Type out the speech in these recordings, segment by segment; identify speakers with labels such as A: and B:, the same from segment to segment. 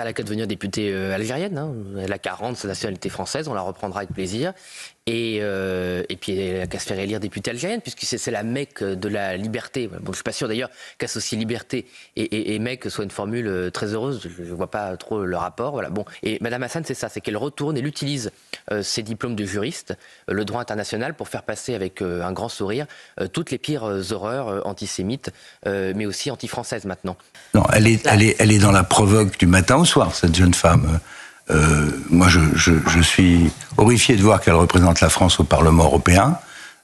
A: Elle a qu'à devenir députée algérienne. Hein. Elle a 40, sa nationalité française, on la reprendra avec plaisir. Et puis elle a qu'à se faire élire députée algérienne, puisque c'est la Mecque de la liberté. Bon, je ne suis pas sûr d'ailleurs qu'associer liberté et Mecque soit une formule très heureuse. Je ne vois pas trop le rapport. Voilà. Bon. Et Mme Hassan, c'est ça, c'est qu'elle retourne, elle utilise ses diplômes de juriste, le droit international, pour faire passer avec un grand sourire toutes les pires horreurs antisémites, mais aussi anti-françaises maintenant.
B: Non, elle est dans la provoque du matin au soir, cette jeune femme. Moi, je suis horrifié de voir qu'elle représente la France au Parlement européen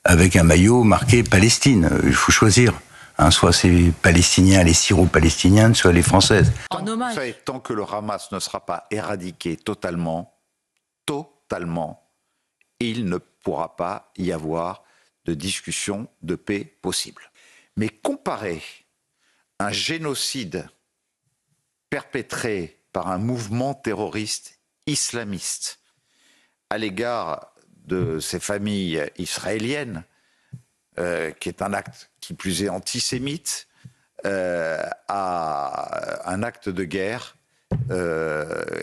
B: avec un maillot marqué Palestine. Il faut choisir. Hein, soit c'est palestinien, les syro-palestiniennes, soit les françaises.
C: Tant que le Hamas ne sera pas éradiqué totalement, il ne pourra pas y avoir de discussion de paix possible. Mais comparer un génocide perpétré par un mouvement terroriste islamiste à l'égard de ces familles israéliennes, qui est un acte qui plus est antisémite, à un acte de guerre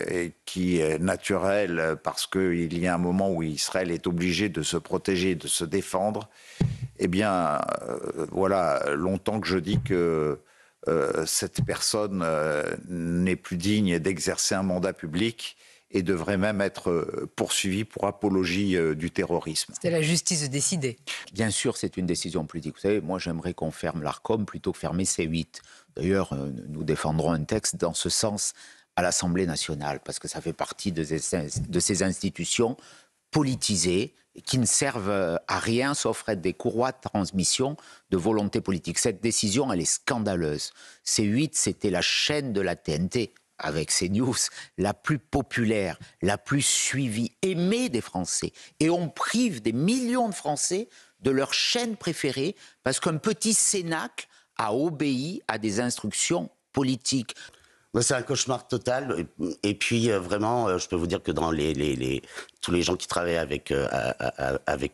C: et qui est naturel parce qu'il y a un moment où Israël est obligé de se protéger, de se défendre, eh bien, voilà, longtemps que je dis que cette personne n'est plus digne d'exercer un mandat public et devrait même être poursuivie pour apologie du terrorisme.
D: C'est la justice de décider.
E: Bien sûr, c'est une décision politique. Vous savez, moi, j'aimerais qu'on ferme l'Arcom plutôt que fermer C8. D'ailleurs, nous défendrons un texte dans ce sens à l'Assemblée nationale, parce que ça fait partie de ces institutions politisées qui ne servent à rien sauf être des courroies de transmission de volonté politique. Cette décision, elle est scandaleuse. C8, c'était la chaîne de la TNT, avec CNews, la plus populaire, la plus suivie, aimée des Français. Et on prive des millions de Français de leur chaîne préférée parce qu'un petit cénacle a obéi à des instructions politiques.
F: C'est un cauchemar total. Et puis, vraiment, je peux vous dire que dans tous les gens qui travaillent avec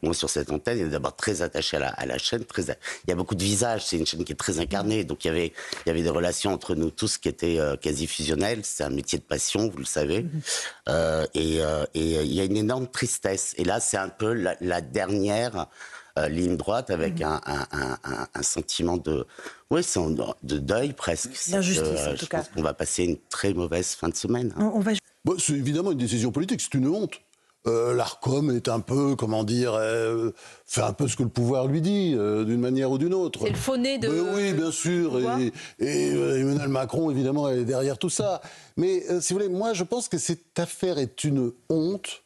F: moi sur cette antenne, ils sont d'abord très attachés à la chaîne. Il y a beaucoup de visages. C'est une chaîne qui est très incarnée. Donc, il y avait des relations entre nous tous qui étaient quasi fusionnelles. C'est un métier de passion, vous le savez. Et il y a une énorme tristesse. Et là, c'est un peu la dernière ligne droite avec un sentiment de deuil presque.
G: L'injustice, en tout cas.
F: Je pense qu'on va passer une très mauvaise fin de semaine.
H: C'est évidemment une décision politique, c'est une honte. L'Arcom est un peu, fait un peu ce que le pouvoir lui dit, d'une manière ou d'une autre.
D: C'est le faux-nez de...
H: Oui, bien sûr, et Emmanuel Macron, évidemment, est derrière tout ça. Mais, si vous voulez, moi, je pense que cette affaire est une honte,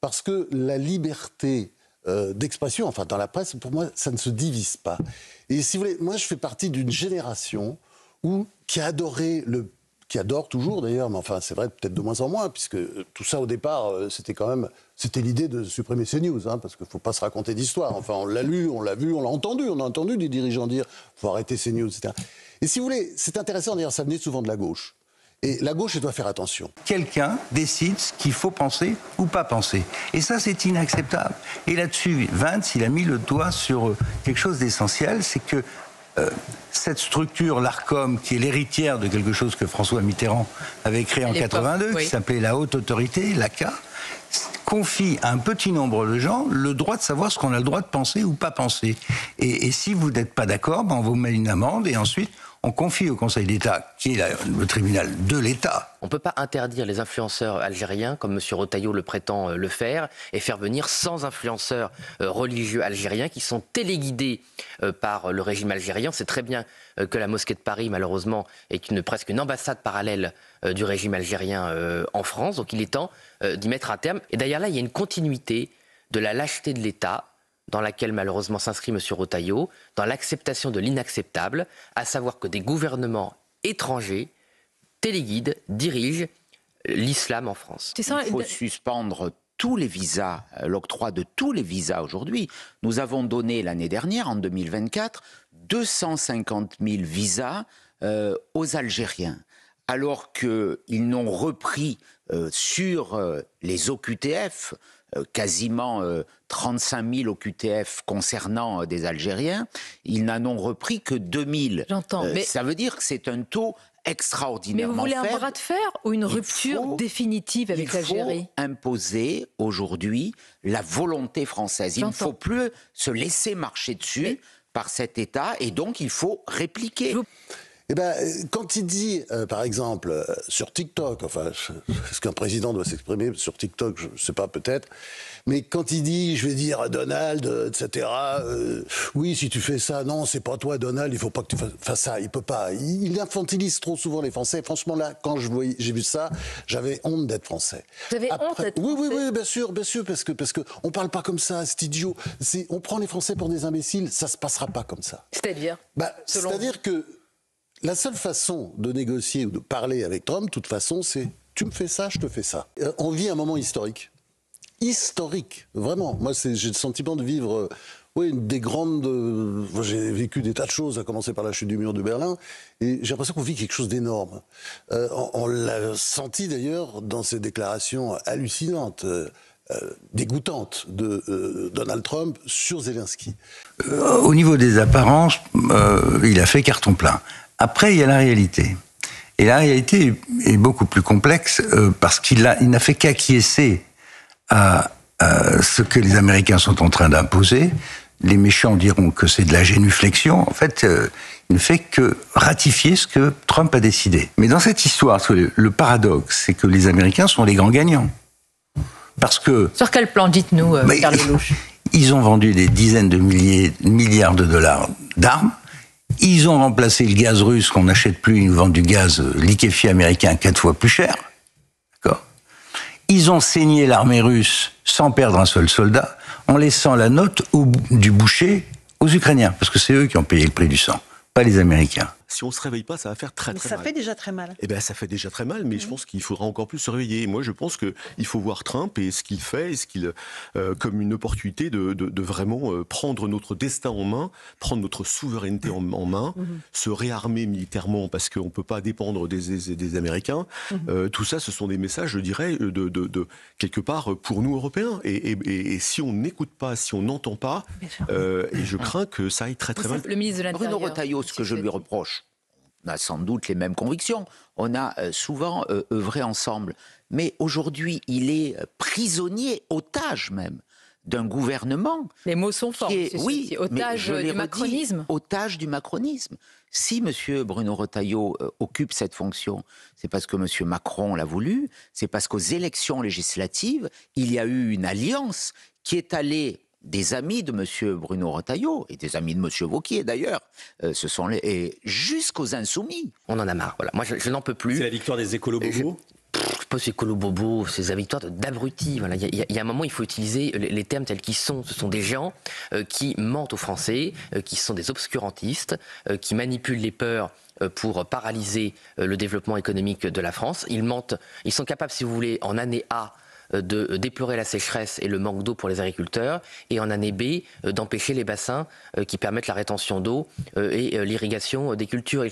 H: parce que la liberté d'expression, enfin, dans la presse, pour moi, ça ne se divise pas. Et si vous voulez, moi, je fais partie d'une génération qui adore toujours d'ailleurs, mais enfin c'est vrai peut-être de moins en moins, puisque tout ça au départ c'était l'idée de supprimer CNews, hein, parce qu'il ne faut pas se raconter d'histoire. Enfin on l'a lu, on l'a vu, on a entendu des dirigeants dire faut arrêter CNews, etc. Et si vous voulez, c'est intéressant d'ailleurs, ça venait souvent de la gauche. Et la gauche, elle doit faire attention.
B: Quelqu'un décide ce qu'il faut penser ou pas penser. Et ça, c'est inacceptable. Et là-dessus, Vance, il a mis le doigt sur quelque chose d'essentiel, c'est que cette structure, l'Arcom, qui est l'héritière de quelque chose que François Mitterrand avait créé en 82, qui s'appelait la Haute Autorité, l'ACA, confie à un petit nombre de gens le droit de savoir ce qu'on a le droit de penser ou pas penser. Et si vous n'êtes pas d'accord, on vous met une amende et ensuite on confie au Conseil d'État, qui est le tribunal de l'État.
A: On ne peut pas interdire les influenceurs algériens, comme M. Retailleau le prétend le faire, et faire venir 100 influenceurs religieux algériens qui sont téléguidés par le régime algérien. C'est très bien que la mosquée de Paris, malheureusement, est presque une ambassade parallèle du régime algérien en France. Donc il est temps d'y mettre un terme. Et d'ailleurs là, il y a une continuité de la lâcheté de l'État, dans laquelle malheureusement s'inscrit M. Retailleau, dans l'acceptation de l'inacceptable, à savoir que des gouvernements étrangers téléguident, dirigent l'islam en France.
E: Il faut suspendre tous les visas, l'octroi de tous les visas aujourd'hui. Nous avons donné l'année dernière, en 2024, 250 000 visas aux Algériens, alors qu'ils n'ont repris sur les OQTF, quasiment 35 000 OQTF concernant des Algériens, ils n'en ont repris que 2 000.
D: J'entends, mais...
E: Ça veut dire que c'est un taux
D: Mais
E: extraordinairement
D: vous voulez un
E: faible.
D: bras de fer ou une rupture
E: faut-
D: définitive avec l'Algérie?
E: Il faut imposer aujourd'hui la volonté française. Il ne
D: J'entends.
E: faut plus se laisser marcher dessus par cet État et donc il faut répliquer.
H: Eh ben, quand il dit, par exemple, sur TikTok, enfin, est-ce qu'un président doit s'exprimer sur TikTok? Je ne sais pas, peut-être. Mais quand il dit, je vais dire à Donald, etc., oui, si tu fais ça, non, c'est pas toi, Donald, il faut pas que tu fasses ça. Il peut pas. Il infantilise trop souvent les Français. Franchement, là, quand j'ai vu ça, j'avais honte d'être français.
D: Vous avez honte d'être
H: Oui,
D: français?
H: bien sûr, parce que on parle pas comme ça, c'est idiot. On prend les Français pour des imbéciles, ça se passera pas comme ça.
D: C'est-à-dire? Selon
H: C'est-à-dire que la seule façon de négocier ou de parler avec Trump, de toute façon, c'est tu me fais ça, je te fais ça. On vit un moment historique. Historique, vraiment. Moi, j'ai le sentiment de vivre une des grandes... j'ai vécu des tas de choses, à commencer par la chute du mur de Berlin, et j'ai l'impression qu'on vit quelque chose d'énorme. On l'a senti d'ailleurs dans ces déclarations hallucinantes, dégoûtantes de Donald Trump sur Zelensky.
B: Au niveau des apparences, il a fait carton plein. Après, il y a la réalité. Et la réalité est beaucoup plus complexe parce qu'il n'a fait qu'acquiescer à ce que les Américains sont en train d'imposer. Les méchants diront que c'est de la génuflexion. En fait, il ne fait que ratifier ce que Trump a décidé. Mais dans cette histoire, le paradoxe, c'est que les Américains sont les grands gagnants. Parce que...
D: Sur quel plan, dites-nous, Pierre Lelouch?
B: Ils ont vendu des dizaines de milliards de dollars d'armes. Ils ont remplacé le gaz russe qu'on n'achète plus. Ils nous vendent du gaz liquéfié américain 4 fois plus cher. D'accord ? Ils ont saigné l'armée russe sans perdre un seul soldat, en laissant la note du boucher aux Ukrainiens. Parce que c'est eux qui ont payé le prix du sang, pas les Américains.
G: Si on ne se réveille pas, ça va faire très
I: Mais
G: très
I: ça
G: mal.
I: fait déjà très mal.
G: Eh bien, ça fait déjà très mal, mais je pense qu'il faudra encore plus se réveiller. Moi, je pense qu'il faut voir Trump et ce qu'il fait, comme une opportunité de vraiment prendre notre destin en main, prendre notre souveraineté en main, se réarmer militairement parce qu'on ne peut pas dépendre des Américains. Tout ça, ce sont des messages, je dirais, de quelque part pour nous, Européens. Et si on n'écoute pas, si on n'entend pas, et je crains que ça aille très très mal.
D: Le ministre de l'Intérieur.
E: Bruno Retailleau, ce que je lui reproche, on a sans doute les mêmes convictions. On a souvent œuvré ensemble. Mais aujourd'hui, il est prisonnier, otage même, d'un gouvernement.
D: Les mots sont forts.
E: Oui,
D: otage du macronisme.
E: Otage du macronisme. Si M. Bruno Retailleau occupe cette fonction, c'est parce que M. Macron l'a voulu, c'est parce qu'aux élections législatives, il y a eu une alliance qui est allée des amis de M. Bruno Retailleau, et des amis de M. Wauquiez d'ailleurs, et jusqu'aux insoumis.
A: On en a marre, voilà. Moi, je n'en peux plus.
G: C'est la victoire des écolos-bobos.
A: Pas ces écolos-bobos, ces victoires d'abrutis. Voilà. Il y a un moment, il faut utiliser les termes tels qu'ils sont. Ce sont des gens qui mentent aux Français, qui sont des obscurantistes, qui manipulent les peurs pour paralyser le développement économique de la France. Ils mentent, ils sont capables, si vous voulez, en année A, de déplorer la sécheresse et le manque d'eau pour les agriculteurs, et en année B, d'empêcher les bassins qui permettent la rétention d'eau et l'irrigation des cultures.